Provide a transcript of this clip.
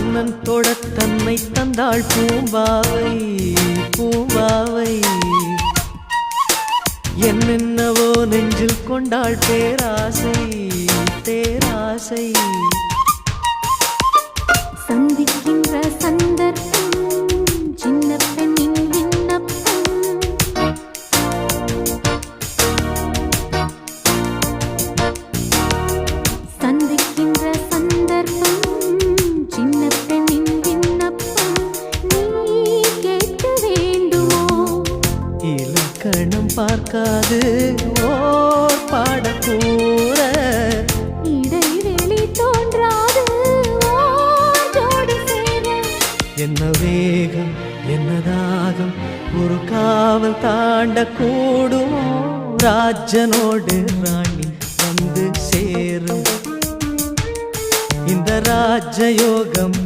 கண்ணன் தொட தன்னை தந்தாள் பூம்பாவை பூம்பாவை என்னென்னவோ நெஞ்சில் கொண்டாள் பேராசை பேராசை சந்திக்கின்ற சந்தர்ப்பம் சின்ன பெண்ணின் விண்ணப்பம் சந்திக்கின்ற சந்தர்ப்பம் சின்ன பெண்ணின் விண்ணப்பம் நீ கேட்க வேண்டுமோ இலக்கணம் பார்க்காது ஓர் பாடக்கூற இடைவெளி தோன்றாது ஓர் ஜோடி சேர என்ன வேகம் என்ன தாகம் ஒரு காவல் தாண்ட கூடுமோ ராஜனோடு ராணி வந்து சேரும் இந்த ராஜயோகம்